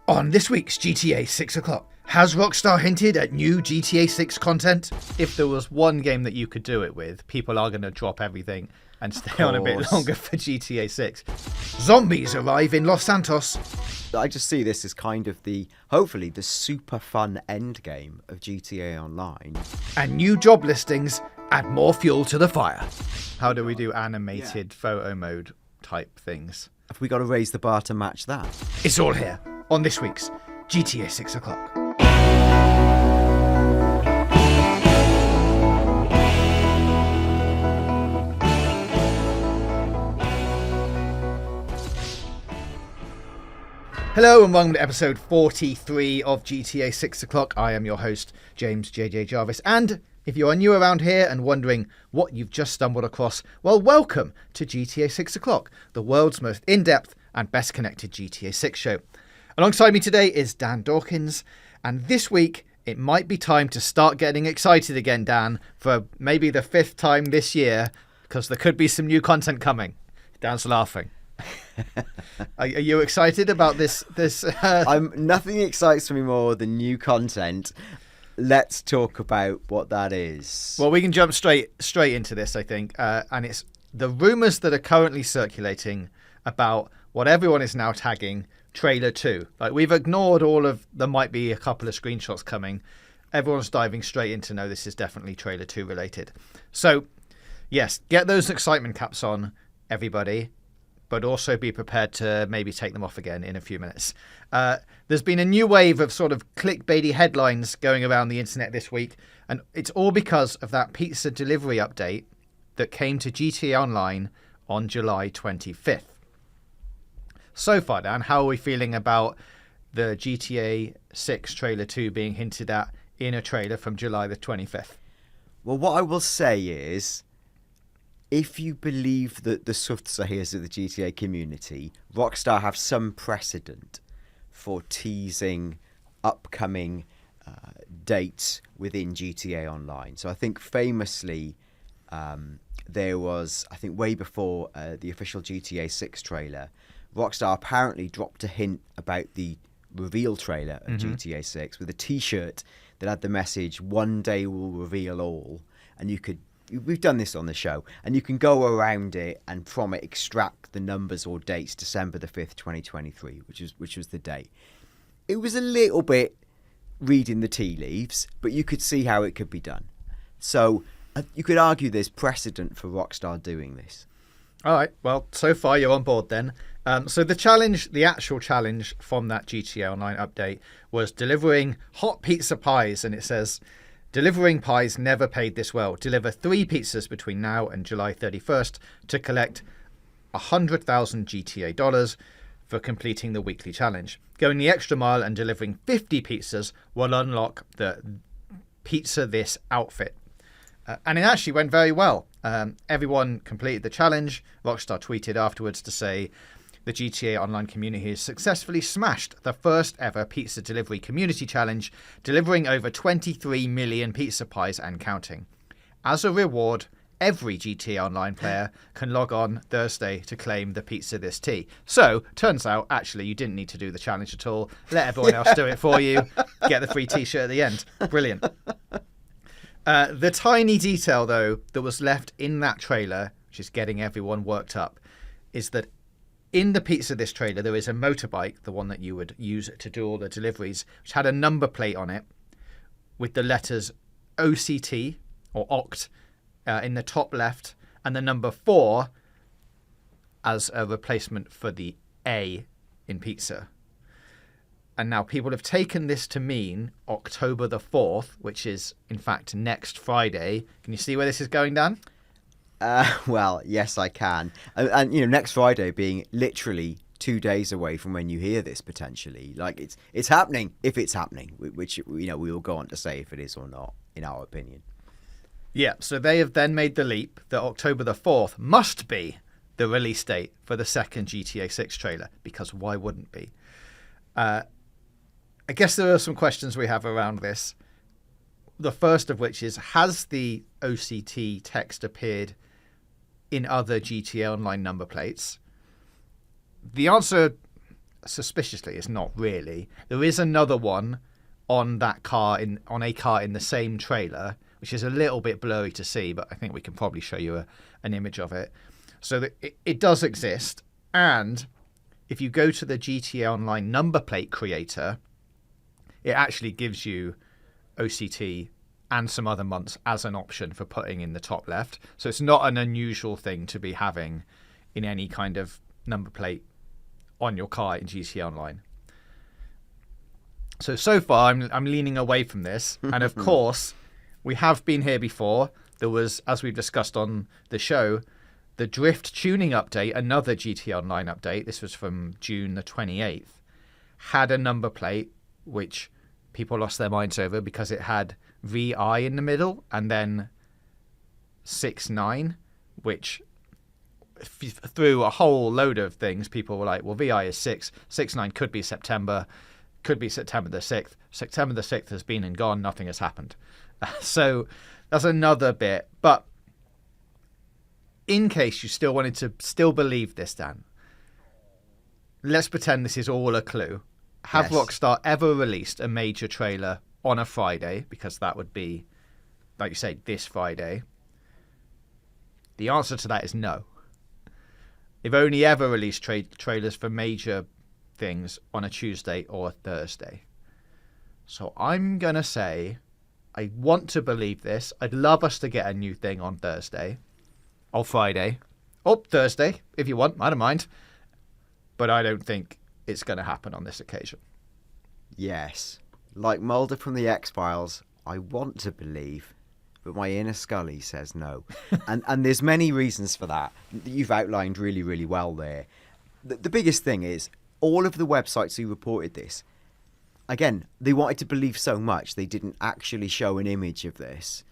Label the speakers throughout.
Speaker 1: On this week's GTA 6 o'clock, has Rockstar hinted at new GTA 6 content? If there was one game that you could do it with, people are going to drop everything and stay on a bit longer for GTA 6. Zombies arrive in Los Santos.
Speaker 2: I just see this as kind of hopefully the super fun end game of GTA Online.
Speaker 1: And new job listings add more fuel to the fire. How do we do animated photo mode type things?
Speaker 2: Have we got to raise the bar to match that?
Speaker 1: It's all here on this week's GTA 6 o'clock. Hello and welcome to episode 43 of GTA 6 o'clock. I am your host, James JJ Jarvis, and if you are new around here and wondering what you've just stumbled across, well, welcome to GTA 6 o'clock, the world's most in-depth and best connected GTA 6 show. Alongside me today is Dan Dawkins, and this week it might be time to start getting excited again, Dan, for maybe the fifth time this year, because there could be some new content coming. Dan's laughing. Are you excited about this?
Speaker 2: Nothing excites me more than new content. Let's talk about what that is.
Speaker 1: Well, we can jump straight into this, I think, and it's the rumours that are currently circulating about what everyone is now tagging Trailer 2. Like, we've ignored there might be a couple of screenshots coming. Everyone's diving straight into, no, this is definitely Trailer 2 related. So, yes, get those excitement caps on, everybody, but also be prepared to maybe take them off again in a few minutes. There's been a new wave of sort of clickbaity headlines going around the internet this week, and it's all because of that pizza delivery update that came to GTA Online on July 25th. So far, Dan, how are we feeling about the GTA 6 Trailer 2 being hinted at in a trailer from July the 25th?
Speaker 2: Well, what I will say is, if you believe that the soothsayers of the GTA community, Rockstar have some precedent for teasing upcoming dates within GTA Online. So I think famously there was, I think way before the official GTA 6 trailer, Rockstar apparently dropped a hint about the reveal trailer of GTA 6 with a t-shirt that had the message, "One day we'll reveal all." And we've done this on the show, and you can go around it and from it extract the numbers or dates, December the 5th, 2023, which was the date. It was a little bit reading the tea leaves, but you could see how it could be done. So you could argue there's precedent for Rockstar doing this.
Speaker 1: All right, well, so far you're on board then. So the actual challenge from that GTA Online update was delivering hot pizza pies, and it says, delivering pies never paid this well. Deliver 3 pizzas between now and July 31st to collect $100,000 GTA dollars for completing the weekly challenge. Going the extra mile and delivering 50 pizzas will unlock the Pizza This outfit. And it actually went very well. Everyone completed the challenge. Rockstar tweeted afterwards to say, the GTA Online community has successfully smashed the first ever pizza delivery community challenge, delivering over 23 million pizza pies and counting. As a reward, every GTA Online player can log on Thursday to claim the Pizza This tee. So, turns out, actually, you didn't need to do the challenge at all. Let everyone else do it for you. Get the free t-shirt at the end. Brilliant. The tiny detail, though, that was left in that trailer, which is getting everyone worked up, is that in the Pizza This trailer, there is a motorbike, the one that you would use to do all the deliveries, which had a number plate on it with the letters OCT, or OCT, in the top left, and the number 4 as a replacement for the A in pizza. And now people have taken this to mean October the 4th, which is, in fact, next Friday. Can you see where this is going, Dan?
Speaker 2: Well, yes, I can. And next Friday being literally 2 days away from when you hear this, potentially. Like, it's happening, if it's happening, which, we will go on to say if it is or not, in our opinion.
Speaker 1: Yeah, so they have then made the leap that October the 4th must be the release date for the second GTA 6 trailer, because why wouldn't be? I guess there are some questions we have around this. The first of which is, has the OCT text appeared in other GTA Online number plates? The answer suspiciously, it's not really. There is another one on that car on a car in the same trailer, which is a little bit blurry to see, but I think we can probably show you an image of it. So that it does exist, and if you go to the GTA Online number plate creator, it actually gives you OCT and some other months as an option for putting in the top left. So it's not an unusual thing to be having in any kind of number plate on your car in GTA Online. So far, I'm leaning away from this. And of course, we have been here before. There was, as we've discussed on the show, the Drift tuning update, another GTA Online update. This was from June the 28th. Had a number plate, which people lost their minds over because it had VI in the middle and then 6-9, which through a whole load of things, people were like, well, VI is 6, 6-9 could be September the 6th. September the 6th has been and gone, nothing has happened. So that's another bit. But in case you still wanted to still believe this, Dan, let's pretend this is all a clue. Have Rockstar ever released a major trailer on a Friday? Because that would be, like you say, this Friday. The answer to that is no. They've only ever released trailers for major things on a Tuesday or a Thursday. So I'm going to say, I want to believe this. I'd love us to get a new thing on Thursday. Or Friday. Or Thursday, if you want. I don't mind. But I don't think it's going to happen on this occasion.
Speaker 2: Yes. Like Mulder from the X-Files, I want to believe, but my inner Scully says no. and there's many reasons for that. You've outlined really, really well there. The biggest thing is, all of the websites who reported this, again, they wanted to believe so much they didn't actually show an image of this.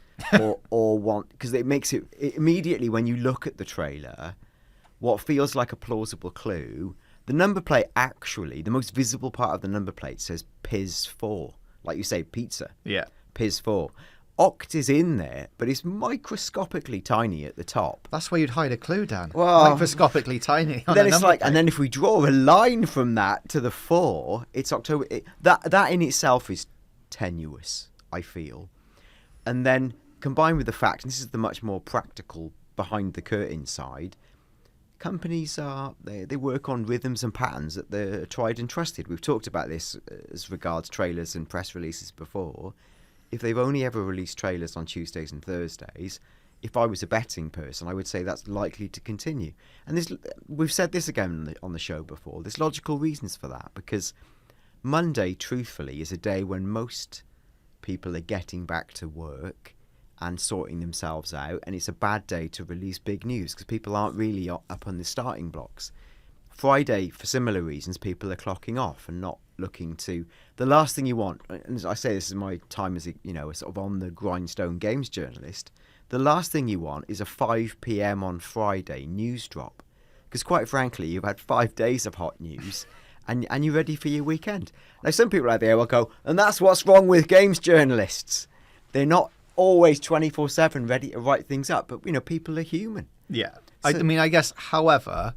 Speaker 2: or want, because it makes it immediately, when you look at the trailer, what feels like a plausible clue, the number plate, actually, the most visible part of the number plate says PIS 4. Like you say, pizza. Yeah. PIS 4. Oct is in there, but it's microscopically tiny at the top.
Speaker 1: That's where you'd hide a clue, Dan.
Speaker 2: Well,
Speaker 1: microscopically tiny.
Speaker 2: Then it's like, and then if we draw a line from that to the 4, it's October. That in itself is tenuous, I feel. And then combined with the fact, and this is the much more practical behind the curtain side, companies they work on rhythms and patterns that they're tried and trusted. We've talked about this as regards trailers and press releases before. If they've only ever released trailers on Tuesdays and Thursdays, if I was a betting person, I would say that's likely to continue. And we've said this again on the show before. There's logical reasons for that, because Monday, truthfully, is a day when most people are getting back to work and sorting themselves out, and it's a bad day to release big news because people aren't really up on the starting blocks. Friday, for similar reasons, people are clocking off and not looking to... The last thing you want, and I say this is my time as a sort of on the grindstone games journalist, the last thing you want is a 5 p.m. on Friday news drop, because quite frankly, you've had 5 days of hot news and you're ready for your weekend. Now, some people out there will go, and that's what's wrong with games journalists. They're not always 24/7 ready to write things up, but people are human.
Speaker 1: Yeah. So, I mean, I guess, however,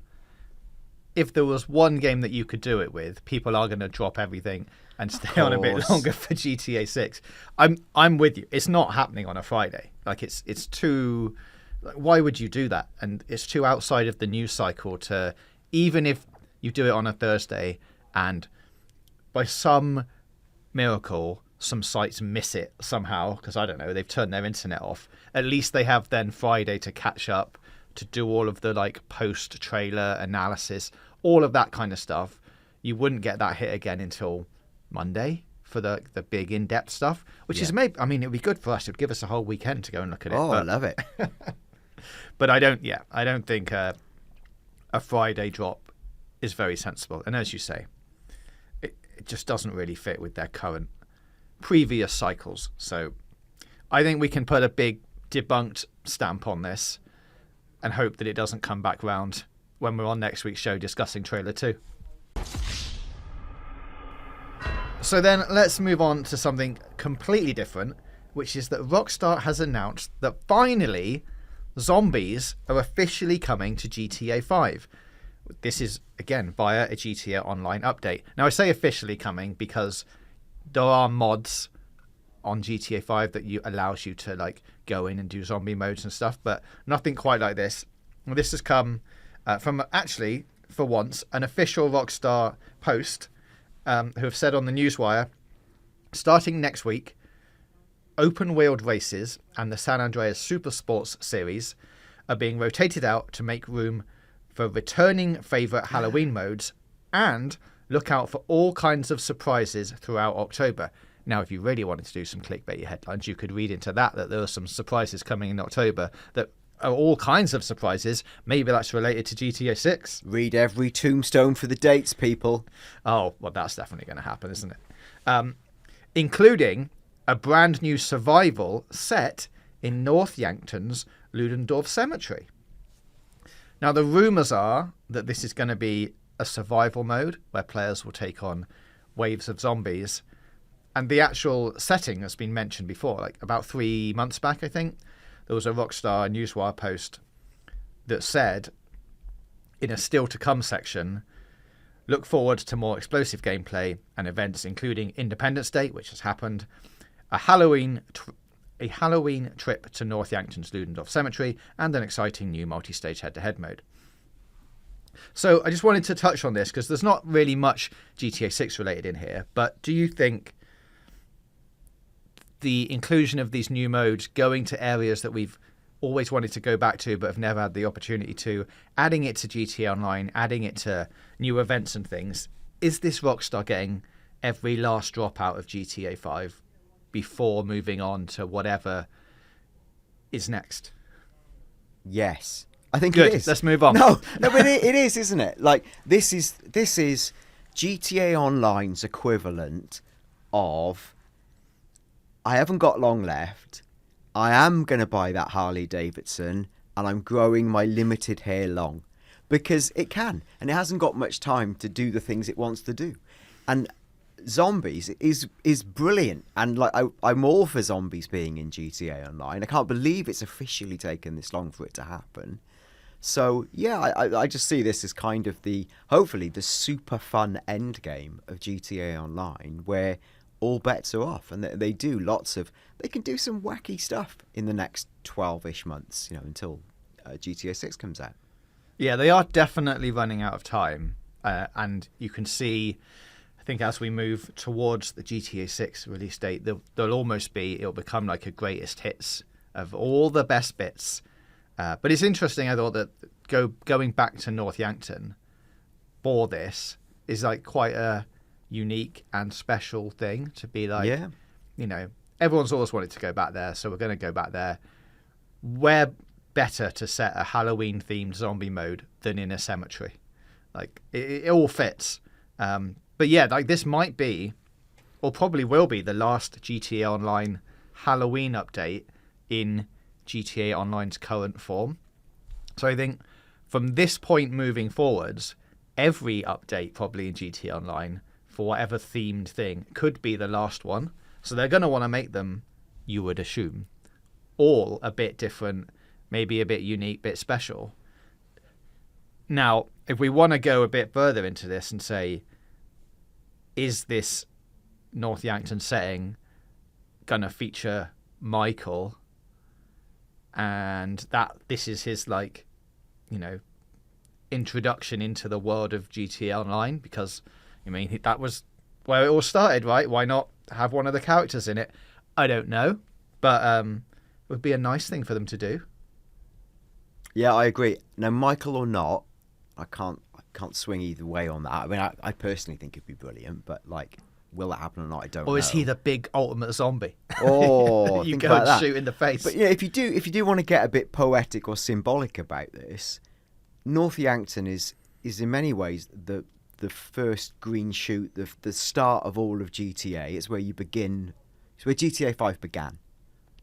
Speaker 1: if there was one game that you could do it with, people are going to drop everything and stay on a bit longer for GTA 6. I'm with you. It's not happening on a Friday. Like it's too... Like, why would you do that? And it's too outside of the news cycle to... Even if you do it on a Thursday and by some miracle some sites miss it somehow, because I don't know, they've turned their internet off, at least they have then Friday to catch up, to do all of the like post trailer analysis, all of that kind of stuff. You wouldn't get that hit again until Monday for the big in-depth stuff, which is maybe, I mean, it'd be good for us. It'd give us a whole weekend to go and look at it.
Speaker 2: I love it.
Speaker 1: But I don't think a Friday drop is very sensible. And as you say, it just doesn't really fit with their current previous cycles. So I think we can put a big debunked stamp on this and hope that it doesn't come back round when we're on next week's show discussing trailer 2. So then let's move on to something completely different, which is that Rockstar has announced that finally zombies are officially coming to GTA 5. This is, again, via a GTA Online update. Now, I say officially coming because there are mods on GTA 5 that allows you to like go in and do zombie modes and stuff, but nothing quite like this. This has come from, actually, for once, an official Rockstar post who have said on the Newswire, starting next week, open-wheeled races and the San Andreas Super Sports series are being rotated out to make room for returning favourite Halloween modes, and look out for all kinds of surprises throughout October. Now, if you really wanted to do some clickbait headlines, you could read into that there are some surprises coming in October that are all kinds of surprises. Maybe that's related to GTA 6.
Speaker 2: Read every tombstone for the dates, people.
Speaker 1: Oh, well, that's definitely going to happen, isn't it? Including a brand new survival set in North Yankton's Ludendorff Cemetery. Now, the rumours are that this is going to be a survival mode where players will take on waves of zombies. And the actual setting has been mentioned before, like about 3 months back, I think. There was a Rockstar Newswire post that said, in a still to come section, look forward to more explosive gameplay and events, including Independence Day, which has happened, a Halloween trip to North Yankton's Ludendorff Cemetery, and an exciting new multi-stage head-to-head mode. So I just wanted to touch on this because there's not really much GTA 6 related in here, but do you think the inclusion of these new modes, going to areas that we've always wanted to go back to but have never had the opportunity to, adding it to GTA Online, adding it to new events and things, is this Rockstar getting every last drop out of GTA 5 before moving on to whatever is next?
Speaker 2: Yes. I think
Speaker 1: Good.
Speaker 2: it is.
Speaker 1: Let's move on.
Speaker 2: No, but it is, isn't it? Like, this is GTA Online's equivalent of, I haven't got long left, I am going to buy that Harley Davidson, and I'm growing my limited hair long. Because it can, and it hasn't got much time to do the things it wants to do. And zombies is brilliant, and like I'm all for zombies being in GTA Online. I can't believe it's officially taken this long for it to happen. So yeah, I just see this as kind of hopefully the super fun end game of GTA Online, where all bets are off, and they can do some wacky stuff in the next 12-ish months, until GTA 6 comes out.
Speaker 1: Yeah, they are definitely running out of time, and you can see, I think as we move towards the GTA 6 release date, it'll become like a greatest hits of all the best bits. But it's interesting, I thought, that going back to North Yankton for this is like quite a unique and special thing to be like,
Speaker 2: yeah.
Speaker 1: Everyone's always wanted to go back there, so we're going to go back there. Where better to set a Halloween themed zombie mode than in a cemetery? Like, it all fits. But yeah, like, this might be, or probably will be, the last GTA Online Halloween update in GTA Online's current form. So I think from this point moving forwards, every update probably in GTA Online for whatever themed thing could be the last one. So they're going to want to make them, you would assume, all a bit different, maybe a bit unique, bit special. Now, if we want to go a bit further into this and say, is this North Yankton setting going to feature Michael, and that this is his, like, introduction into the world of GTA Online? Because, that was where it all started, right? Why not have one of the characters in it? I don't know, but it would be a nice thing for them to do.
Speaker 2: Yeah, I agree. Now, Michael or not, I can't swing either way on that. I mean, I personally think it'd be brilliant, but like, will it happen or not? I don't know.
Speaker 1: Or is he the big ultimate zombie?
Speaker 2: Oh,
Speaker 1: you
Speaker 2: think
Speaker 1: go
Speaker 2: about
Speaker 1: and
Speaker 2: that.
Speaker 1: shoot in the face.
Speaker 2: But yeah, if you do want to get a bit poetic or symbolic about this, North Yankton is in many ways the first green shoot, the start of all of GTA. It's where you begin. It's where GTA 5 began.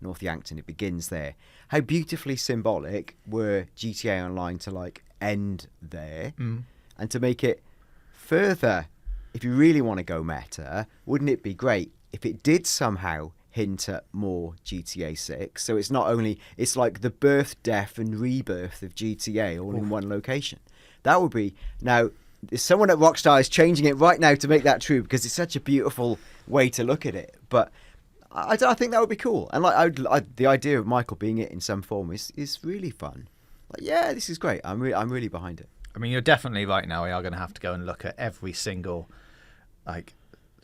Speaker 2: North Yankton, it begins there. How beautifully symbolic were GTA Online to like end there, and to make it further. If you really want to go meta, wouldn't it be great if it did somehow hint at more GTA 6? So it's not only, it's like the birth, death and rebirth of GTA all in one location. That would be now. Someone at Rockstar is changing it right now to make that true because it's such a beautiful way to look at it. But I think that would be cool. And the idea of Michael being it in some form is really fun. Like, yeah, this is great. I'm really behind it.
Speaker 1: I mean, you're definitely right now. We are going to have to go and look at every single like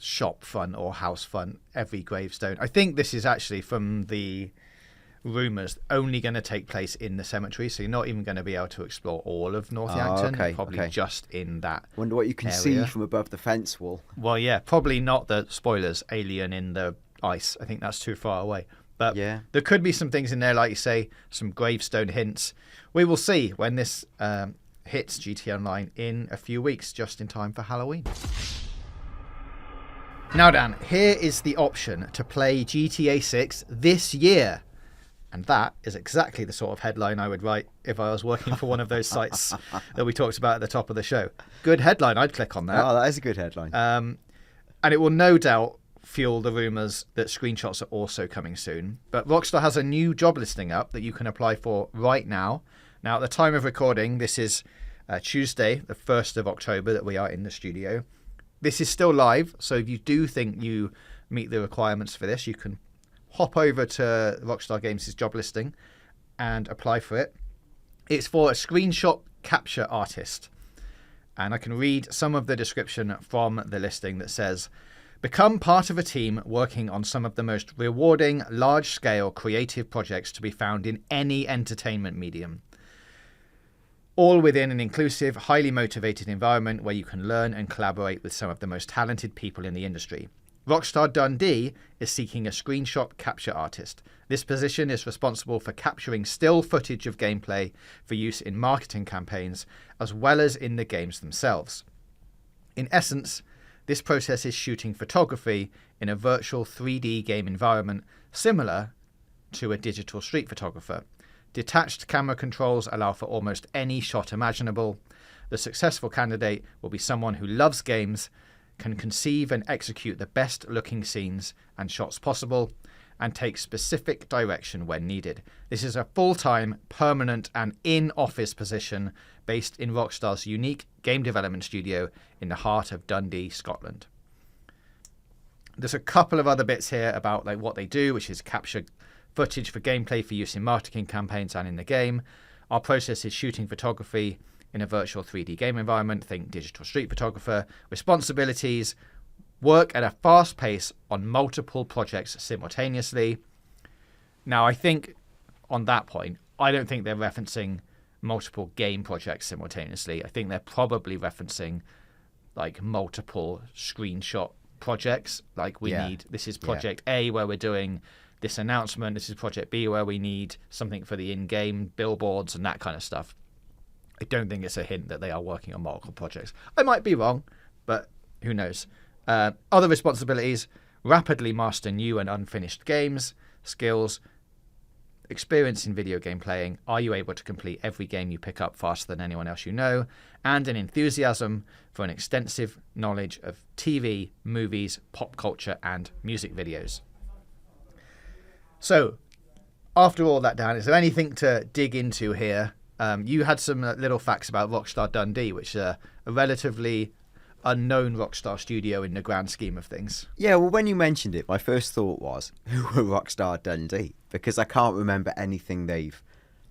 Speaker 1: shop front or house front, every gravestone. I think this is actually from the rumours only going to take place in the cemetery, so you're not even going to be able to explore all of Northampton. Probably just in that
Speaker 2: Wonder what you can
Speaker 1: area.
Speaker 2: see from above the fence wall.
Speaker 1: Well, yeah, probably not the spoilers, alien in the ice. I think that's too far away. But
Speaker 2: yeah,
Speaker 1: there could be some things in there, like you say, some gravestone hints. We will see when this hits GTA Online in a few weeks, just in time for Halloween. Now, Dan, here is the option to play GTA 6 this year. And that is exactly the sort of headline I would write if I was working for one of those sites that we talked about at the top of the show. Good headline. I'd click on that.
Speaker 2: Oh, that is a good headline.
Speaker 1: And it will no doubt fuel the rumours that screenshots are also coming soon. But Rockstar has a new job listing up that you can apply for right now. Now, at the time of recording, this is Tuesday, the 1st of October, that we are in the studio. This is still live, so if you do think you meet the requirements for this, you can hop over to Rockstar Games' job listing and apply for it. It's for a screenshot capture artist. And I can read some of the description from the listing that says, become part of a team working on some of the most rewarding, large-scale creative projects to be found in any entertainment medium. All within an inclusive, highly motivated environment where you can learn and collaborate with some of the most talented people in the industry. Rockstar Dundee is seeking a screenshot capture artist. This position is responsible for capturing still footage of gameplay for use in marketing campaigns, as well as in the games themselves. In essence, this process is shooting photography in a virtual 3D game environment similar to a digital street photographer. Detached camera controls allow for almost any shot imaginable. The successful candidate will be someone who loves games, can conceive and execute the best looking scenes and shots possible, and take specific direction when needed. This is a full-time, permanent and in-office position based in Rockstar's unique game development studio in the heart of Dundee, Scotland. There's a couple of other bits here about like what they do, which is capture footage for gameplay for use in marketing campaigns and in the game. Our process is shooting photography in a virtual 3D game environment, think digital street photographer. Responsibilities, work at a fast pace on multiple projects simultaneously. Now, I think on that point, I don't think they're referencing multiple game projects simultaneously. I think they're probably referencing like multiple screenshot projects. Like we need, this is project A where we're doing this announcement. This is project B where we need something for the in-game billboards and that kind of stuff. I don't think it's a hint that they are working on multiple projects. I might be wrong, but who knows? Other responsibilities, rapidly master new and unfinished games, skills, experience in video game playing. Are you able to complete every game you pick up faster than anyone else you know? And an enthusiasm for an extensive knowledge of TV, movies, pop culture, and music videos. So, after all that, Dan, is there anything to dig into here? You had some little facts about Rockstar Dundee, which is a relatively unknown Rockstar studio in the grand scheme of things.
Speaker 2: Yeah, well, when you mentioned it, my first thought was, who were Rockstar Dundee? Because I can't remember anything they've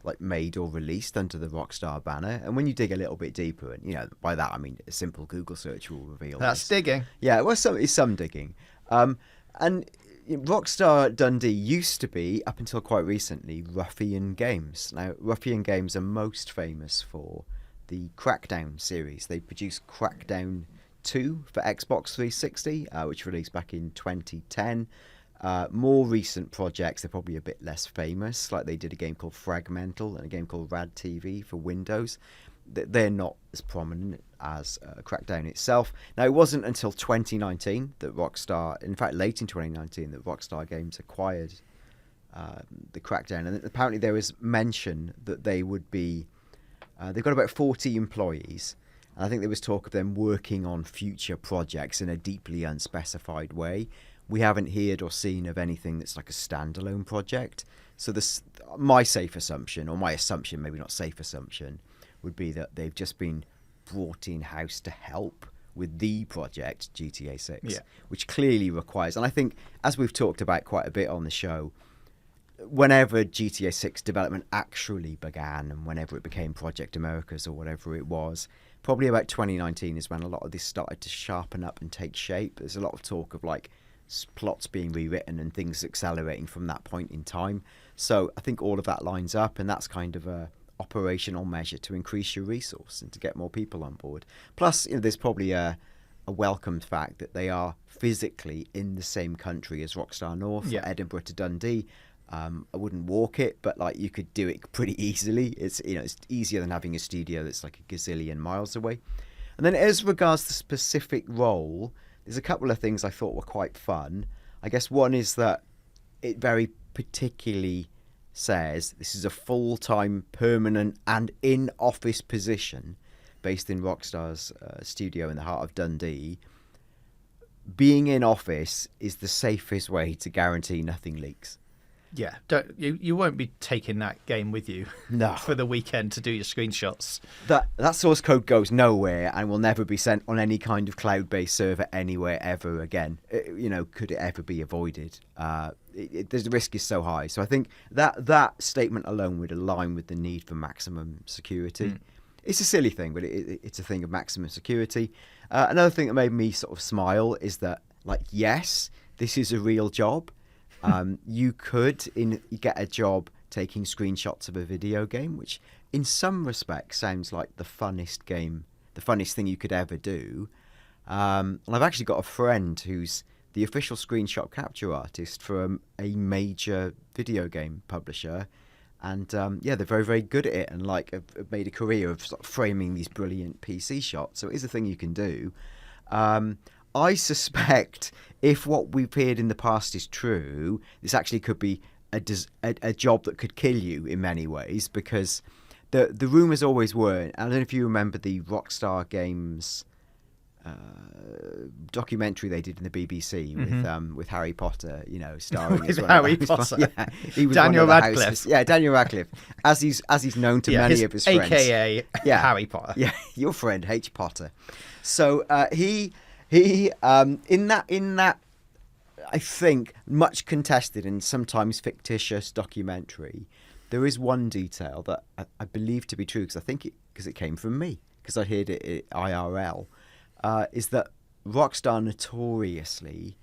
Speaker 2: like made or released under the Rockstar banner. And when you dig a little bit deeper, and you know, by that I mean a simple Google search will reveal
Speaker 1: That's
Speaker 2: this.
Speaker 1: digging.
Speaker 2: Yeah, well, it's some digging. And Rockstar Dundee used to be, up until quite recently, Ruffian Games. Now, Ruffian Games are most famous for the Crackdown series. They produced Crackdown 2 for Xbox 360, which released back in 2010. More recent projects, they're probably a bit less famous. Like they did a game called Fragmental and a game called Rad TV for Windows. They're not as prominent as Crackdown itself. Now, it wasn't until 2019 that Rockstar, in fact, late in 2019, that Rockstar Games acquired the Crackdown. And apparently there was mention that they would be, they've got about 40 employees. And I think there was talk of them working on future projects in a deeply unspecified way. We haven't heard or seen of anything that's like a standalone project. So my safe assumption, or my assumption, maybe not safe assumption, would be that they've just been brought in-house to help with the project GTA 6,
Speaker 1: Yeah.
Speaker 2: which clearly requires, and I think, as we've talked about quite a bit on the show, whenever GTA 6 development actually began and whenever it became Project Americas or whatever it was, probably about 2019 is when a lot of this started to sharpen up and take shape. There's a lot of talk of like plots being rewritten and things accelerating from that point in time. So I think all of that lines up, and that's kind of a operational measure to increase your resource and to get more people on board. Plus, there's probably a welcomed fact that they are physically in the same country as Rockstar North, Edinburgh to Dundee. I wouldn't walk it, but like you could do it pretty easily. It's it's easier than having a studio that's like a gazillion miles away. And then as regards the specific role, there's a couple of things I thought were quite fun. I guess one is that it very particularly says this is a full-time, permanent and in-office position based in Rockstar's studio in the heart of Dundee. Being in office is the safest way to guarantee nothing leaks.
Speaker 1: Yeah, you won't be taking that game with you for the weekend to do your screenshots.
Speaker 2: That source code goes nowhere and will never be sent on any kind of cloud-based server anywhere ever again. Could it ever be avoided? The risk is so high. So I think that statement alone would align with the need for maximum security. It's a silly thing, but it's a thing of maximum security. Another thing that made me sort of smile is that, like, yes, this is a real job. You could get a job taking screenshots of a video game, which in some respects sounds like the funnest thing you could ever do. And I've actually got a friend who's the official screenshot capture artist for a major video game publisher. And they're very, very good at it, and like have made a career of sort of framing these brilliant PC shots. So it is a thing you can do. I suspect if what we've heard in the past is true, this actually could be a job that could kill you in many ways, because the rumours always were, I don't know if you remember the Rockstar Games documentary they did in the BBC with Harry Potter, starring
Speaker 1: with
Speaker 2: as well.
Speaker 1: Harry Potter.
Speaker 2: He was
Speaker 1: Daniel
Speaker 2: one of the
Speaker 1: Radcliffe.
Speaker 2: houses. Yeah, Daniel Radcliffe, as he's known to many of his friends,
Speaker 1: AKA Harry Potter.
Speaker 2: Yeah, your friend H. Potter. So he in that I think much contested and sometimes fictitious documentary, there is one detail that I believe to be true, because it came from me, because I heard it IRL. Is that Rockstar notoriously,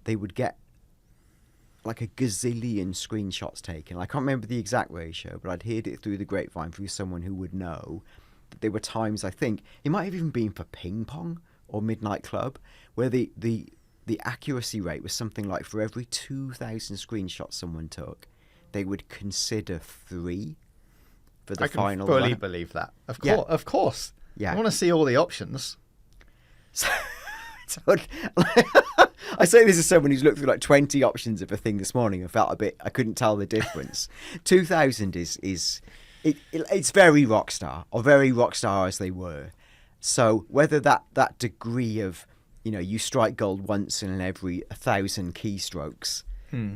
Speaker 2: they would get like a gazillion screenshots taken. I can't remember the exact ratio, but I'd heard it through the grapevine through someone who would know that there were times, I think, it might have even been for ping pong or Midnight Club, where the accuracy rate was something like for every 2,000 screenshots someone took, they would consider 3 for the final one.
Speaker 1: I can fully believe that. Of course.
Speaker 2: Yeah.
Speaker 1: I want to see all the options.
Speaker 2: So, I say this as someone who's looked through like 20 options of a thing this morning and felt I couldn't tell the difference. 2000 it's very Rockstar, or very Rockstar as they were. So whether that degree of, you strike gold once in every 1,000 keystrokes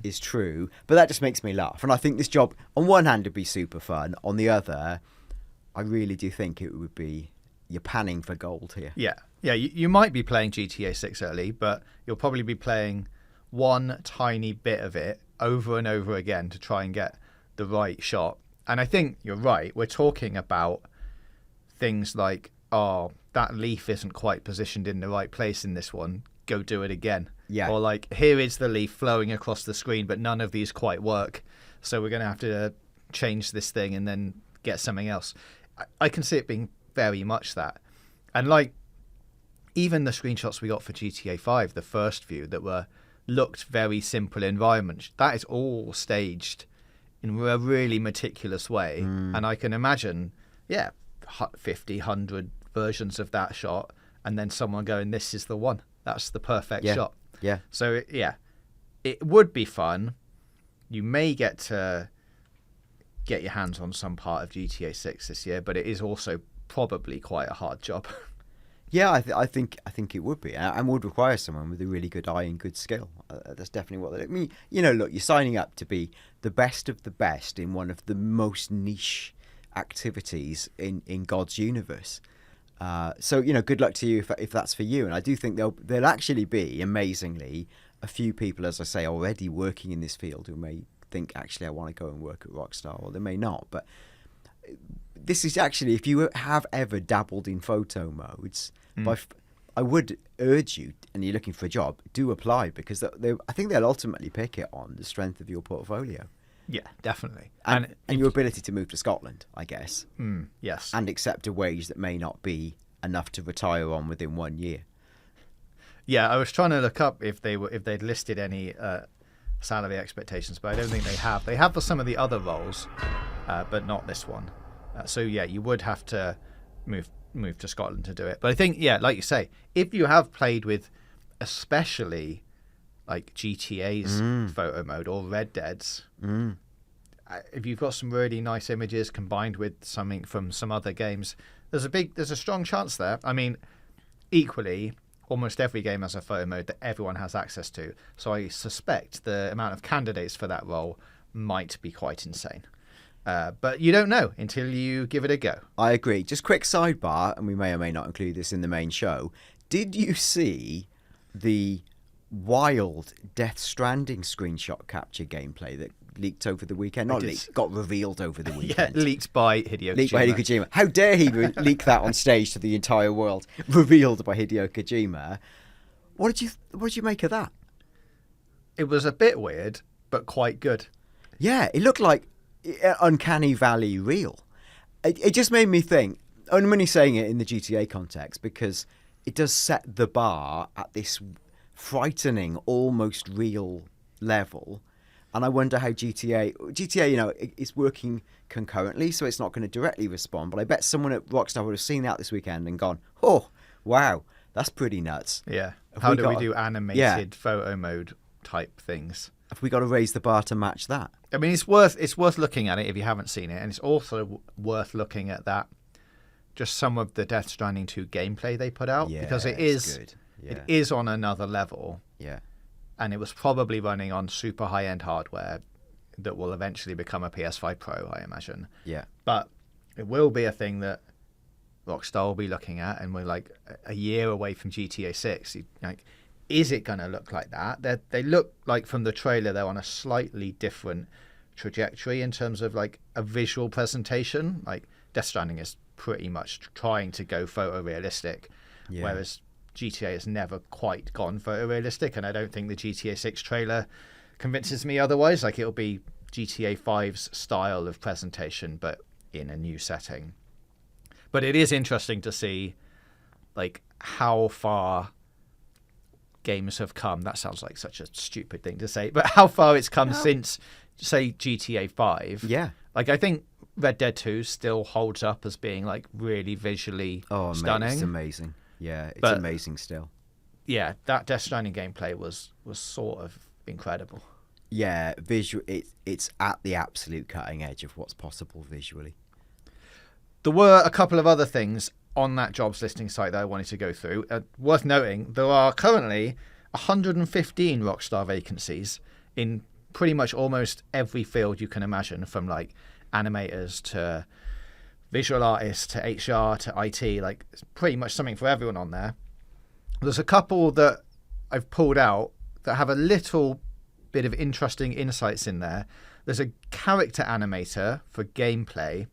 Speaker 2: is true, but that just makes me laugh. And I think this job, on one hand, would be super fun. On the other, I really do think it would be, you're panning for gold here.
Speaker 1: Yeah. You might be playing GTA 6 early, but you'll probably be playing one tiny bit of it over and over again to try and get the right shot. And I think you're right. We're talking about things like, oh, that leaf isn't quite positioned in the right place in this one. Go do it again.
Speaker 2: Yeah.
Speaker 1: Or like, here is the leaf flowing across the screen, but none of these quite work. So we're going to have to change this thing and then get something else. I can see it being very much that. And like, even the screenshots we got for GTA 5, the first few that looked very simple environments, that is all staged in a really meticulous way. And I can imagine, 50, 100 versions of that shot, and then someone going, this is the one. That's the perfect shot.
Speaker 2: Yeah.
Speaker 1: So, it would be fun. You may get to get your hands on some part of GTA 6 this year, but it is also probably quite a hard job.
Speaker 2: Yeah, I think it would be, and would require someone with a really good eye and good skill. That's definitely what I mean. Look, you're signing up to be the best of the best in one of the most niche activities in God's universe. So good luck to you if that's for you. And I do think there'll actually be, amazingly, a few people, as I say, already working in this field who may think, actually, I want to go and work at Rockstar, or they may not. But this is actually, if you have ever dabbled in photo modes, I would urge you, and you're looking for a job, do apply, because I think they'll ultimately pick it on the strength of your portfolio.
Speaker 1: Yeah, definitely.
Speaker 2: And your ability to move to Scotland, I guess.
Speaker 1: Yes.
Speaker 2: And accept a wage that may not be enough to retire on within 1 year.
Speaker 1: Yeah, I was trying to look up if they'd listed any salary expectations, but I don't think they have. They have for some of the other roles, but not this one. So yeah, you would have to move to Scotland to do it. But I think, yeah, like you say, if you have played with, especially like GTA's photo mode or Red Dead's, if you've got some really nice images combined with something from some other games, there's a strong chance there. I mean, equally, almost every game has a photo mode that everyone has access to. So I suspect the amount of candidates for that role might be quite insane. But you don't know until you give it a go.
Speaker 2: I agree. Just quick sidebar, and we may or may not include this in the main show. Did you see the wild Death Stranding screenshot capture gameplay that leaked over the weekend? Not leaked, got revealed over the weekend.
Speaker 1: Yeah, leaked by Hideo Kojima.
Speaker 2: How dare he leak that on stage to the entire world? Revealed by Hideo Kojima. What did you make of that?
Speaker 1: It was a bit weird, but quite good.
Speaker 2: Yeah, it looked like Uncanny Valley real. It just made me think, and I'm only saying it in the GTA context, because it does set the bar at this frightening, almost real level. And I wonder how GTA, is working concurrently, so it's not going to directly respond. But I bet someone at Rockstar would have seen that this weekend and gone, "Oh, wow, that's pretty nuts."
Speaker 1: Yeah. How do we do animated photo mode type things?
Speaker 2: Have we got to raise the bar to match that?
Speaker 1: I mean, it's worth looking at it if you haven't seen it, and it's also worth looking at that. Just some of the Death Stranding 2 gameplay they put out, because it is
Speaker 2: good. Yeah.
Speaker 1: It is on another level.
Speaker 2: Yeah.
Speaker 1: And it was probably running on super high-end hardware that will eventually become a PS5 Pro, I imagine.
Speaker 2: Yeah.
Speaker 1: But it will be a thing that Rockstar will be looking at, and we're like a year away from GTA 6. Like, is it going to look like that? They look like, from the trailer, they're on a slightly different trajectory in terms of like a visual presentation. Like Death Stranding is pretty much trying to go photorealistic, whereas GTA has never quite gone photorealistic, and I don't think the GTA 6 trailer convinces me otherwise. Like, it'll be GTA 5's style of presentation, but in a new setting. But it is interesting to see like how far games have come. That sounds like such a stupid thing to say, but how far it's come since, say, GTA 5.
Speaker 2: Yeah.
Speaker 1: Like, I think Red Dead 2 still holds up as being like really visually stunning.
Speaker 2: Mate, it's amazing. Yeah, it's amazing still.
Speaker 1: Yeah, that Death Stranding gameplay was sort of incredible.
Speaker 2: Yeah, it's at the absolute cutting edge of what's possible visually.
Speaker 1: There were a couple of other things on that jobs listing site that I wanted to go through. Worth noting, there are currently 115 Rockstar vacancies in pretty much almost every field you can imagine, from like animators to visual artists to HR to IT. Like, it's pretty much something for everyone on there. There's a couple that I've pulled out that have a little bit of interesting insights in there. There's a character animator for gameplay,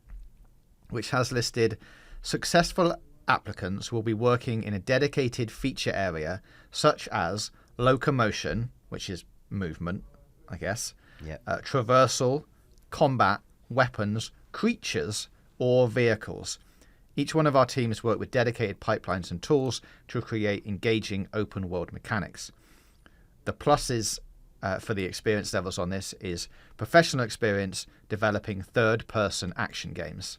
Speaker 1: which has listed successful applicants will be working in a dedicated feature area such as locomotion, which is movement, I guess, traversal, combat, weapons, creatures, or vehicles. Each one of our teams work with dedicated pipelines and tools to create engaging open world mechanics. The pluses for the experience levels on this is professional experience developing third-person action games.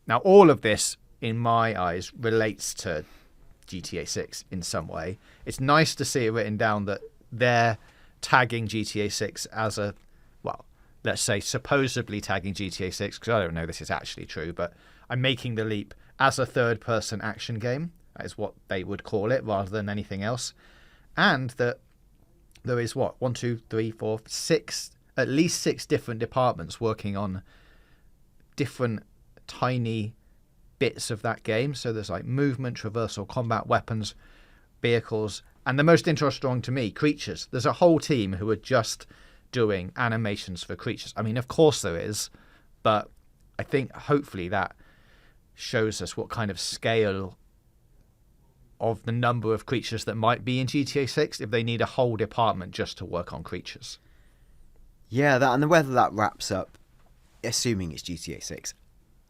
Speaker 1: Now, all of this, in my eyes, relates to GTA 6 in some way. It's nice to see it written down that they're tagging GTA 6 as a, well, let's say supposedly tagging GTA 6, because I don't know this is actually true, but I'm making the leap as a third-person action game. That is what they would call it, rather than anything else. And that there is, what, 1, 2, 3, 4, 6, at least 6 different departments working on different tiny bits of that game. So there's like movement, traversal, combat, weapons, vehicles, and the most interesting one to me, creatures. There's a whole team who are just doing animations for creatures. I mean, of course there is, but I think hopefully that shows us what kind of scale of the number of creatures that might be in GTA 6 if they need a whole department just to work on creatures.
Speaker 2: Yeah, that, and whether that wraps up, assuming it's GTA 6,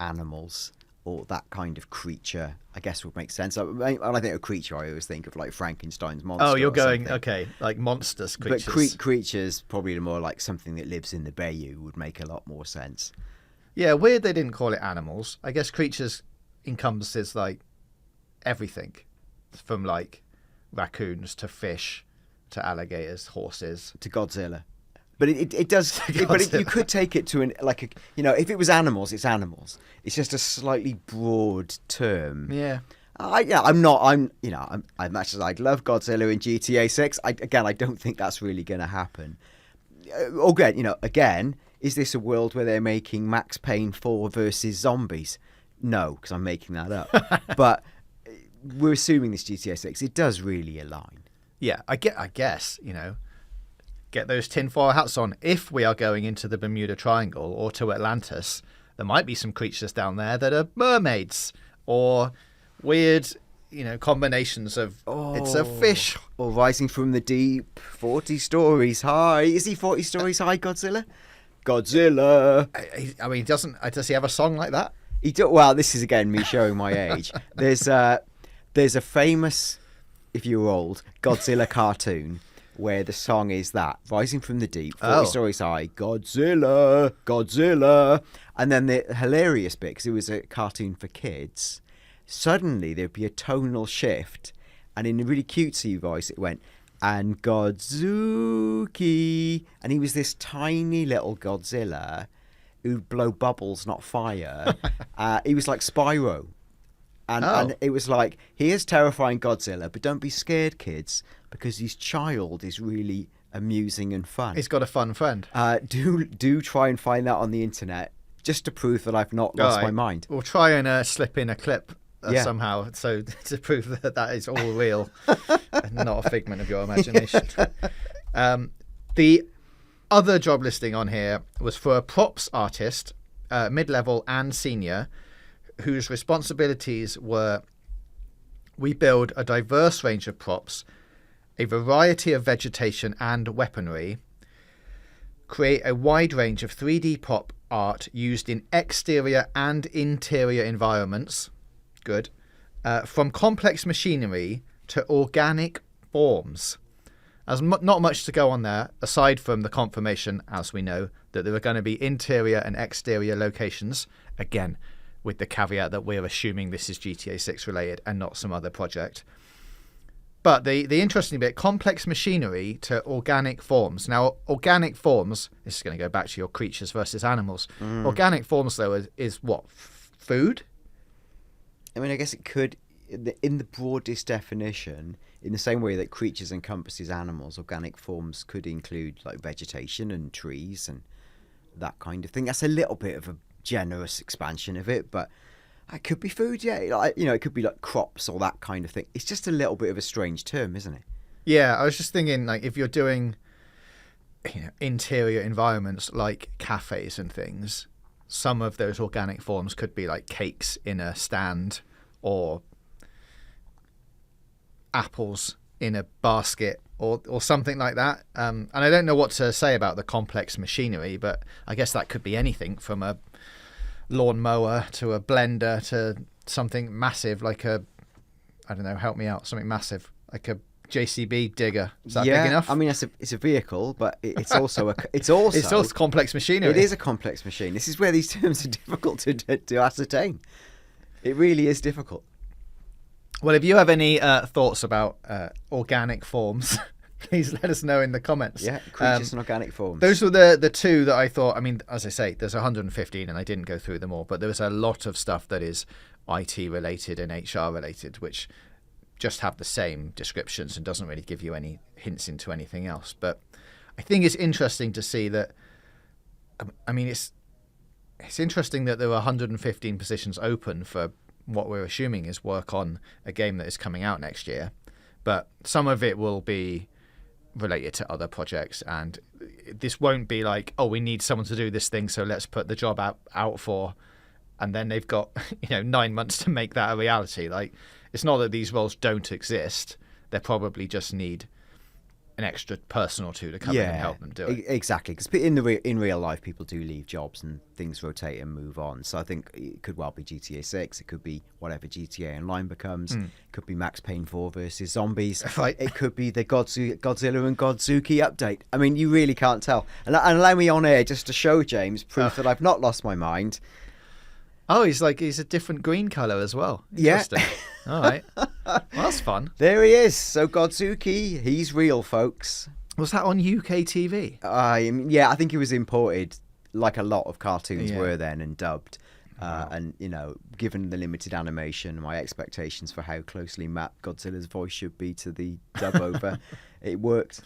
Speaker 2: animals or that kind of creature, I guess would make sense. When I think of creature, I always think of like Frankenstein's monster.
Speaker 1: Oh, you're
Speaker 2: or
Speaker 1: going,
Speaker 2: something.
Speaker 1: okay, like monsters, creatures.
Speaker 2: But creatures, probably more like something that lives in the bayou, would make a lot more sense.
Speaker 1: Yeah, weird they didn't call it animals. I guess creatures encompasses like everything, from like raccoons to fish to alligators, horses.
Speaker 2: To Godzilla. But it does. But you could take it to if it was animals, it's animals. It's just a slightly broad term.
Speaker 1: Yeah.
Speaker 2: I'm much as I'd love Godzilla in GTA 6. I don't think that's really going to happen. Again, is this a world where they're making Max Payne 4 versus zombies? No, because I'm making that up. But we're assuming this GTA 6. It does really align.
Speaker 1: Yeah, I guess, get those tinfoil hats on. If we are going into the Bermuda Triangle or to Atlantis, there might be some creatures down there that are mermaids or weird, combinations of it's a fish.
Speaker 2: Or rising from the deep, 40 stories high. Is he 40 stories high, Godzilla? Godzilla.
Speaker 1: I mean, does he have a song like that?
Speaker 2: Well, this is again me showing my age. There's a famous, if you're old, Godzilla cartoon where the song is that, rising from the deep, 40 stories high, Godzilla, Godzilla. And then the hilarious bit, because it was a cartoon for kids, suddenly there'd be a tonal shift, and in a really cutesy voice it went, and Godzuki. And he was this tiny little Godzilla who'd blow bubbles, not fire. He was like Spyro. And it was like, here's terrifying Godzilla, but don't be scared, kids, because his child is really amusing and fun.
Speaker 1: He's got a fun friend.
Speaker 2: Do try and find that on the internet, just to prove that I've not lost my mind.
Speaker 1: We'll try and slip in a clip somehow, so to prove that is all real and not a figment of your imagination. The other job listing on here was for a props artist, mid-level and senior, whose responsibilities were: we build a diverse range of props, a variety of vegetation and weaponry, create a wide range of 3D prop art used in exterior and interior environments, good, from complex machinery to organic forms. There's not much to go on there, aside from the confirmation, as we know, that there are going to be interior and exterior locations, again, with the caveat that we're assuming this is GTA 6 related and not some other project. But the interesting bit, complex machinery to organic forms. Now, organic forms, this is going to go back to your creatures versus animals. Organic forms, though, is what? Food?
Speaker 2: I mean, I guess it could, in the broadest definition, in the same way that creatures encompasses animals, organic forms could include like vegetation and trees and that kind of thing. That's a little bit of a generous expansion of it, but it could be food, it could be like crops or that kind of thing. It's just a little bit of a strange term, isn't it?
Speaker 1: Yeah, I was just thinking, like, if you're doing interior environments like cafes and things, some of those organic forms could be like cakes in a stand or apples in a basket or something like that. And I don't know what to say about the complex machinery, but I guess that could be anything from a lawnmower to a blender to something massive like help me out, something massive like a JCB digger. Is that big enough?
Speaker 2: I mean, it's a vehicle, but it's also it's also
Speaker 1: complex machinery.
Speaker 2: It is a complex machine. This is where these terms are difficult to ascertain. It really is difficult.
Speaker 1: Well, if you have any thoughts about organic forms, please let us know in the comments.
Speaker 2: Yeah, creatures and organic forms.
Speaker 1: Those were the two that I thought. I mean, as I say, there's 115 and I didn't go through them all, but there was a lot of stuff that is IT related and HR related, which just have the same descriptions and doesn't really give you any hints into anything else. But I think it's interesting to see that. I mean, it's interesting that there were 115 positions open for what we're assuming is work on a game that is coming out next year. But some of it will be related to other projects, and this won't be like, oh, we need someone to do this thing, so let's put the job out for, and then they've got 9 months to make that a reality. Like, it's not that these roles don't exist. They probably just need an extra person or two to come in and help them do it.
Speaker 2: Exactly, because in real life, people do leave jobs and things rotate and move on. So I think it could well be GTA 6. It could be whatever GTA Online becomes. It could be Max Payne 4 versus zombies.
Speaker 1: Right.
Speaker 2: It could be the Godzilla and Godzuki update. I mean, you really can't tell. And allow me on air just to show James proof that I've not lost my mind.
Speaker 1: Oh, he's a different green colour as well.
Speaker 2: Yeah.
Speaker 1: Interesting. All right. Well, that's fun.
Speaker 2: There he is. So Godzuki, he's real, folks.
Speaker 1: Was that on UK TV?
Speaker 2: Yeah, I think he was imported, like a lot of cartoons were then, and dubbed. And given the limited animation, my expectations for how closely mapped Godzilla's voice should be to the dub over, it worked.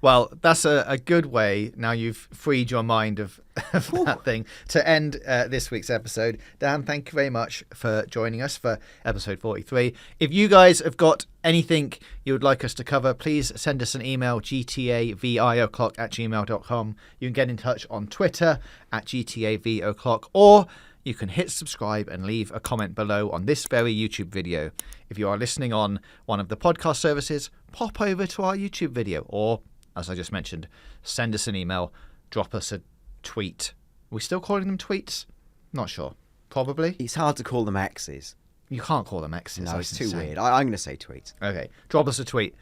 Speaker 1: Well, that's a good way, now you've freed your mind of that thing, to end this week's episode. Dan, thank you very much for joining us for episode 43. If you guys have got anything you would like us to cover, please send us an email, gtavoclock@gmail.com. You can get in touch on Twitter @gtavoclock, or you can hit subscribe and leave a comment below on this very YouTube video. If you are listening on one of the podcast services, pop over to our YouTube video, or, as I just mentioned, send us an email, drop us a tweet. Are we still calling them tweets? Not sure. Probably.
Speaker 2: It's hard to call them X's.
Speaker 1: You can't call them X's.
Speaker 2: No,
Speaker 1: that's
Speaker 2: it's too
Speaker 1: insane.
Speaker 2: weird. I'm going to say tweet.
Speaker 1: Okay. Drop us a tweet.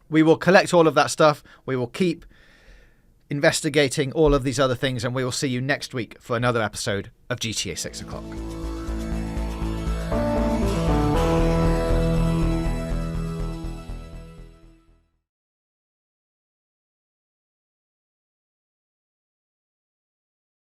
Speaker 1: We will collect all of that stuff. We will keep investigating all of these other things, and we will see you next week for another episode of GTA 6 O'Clock.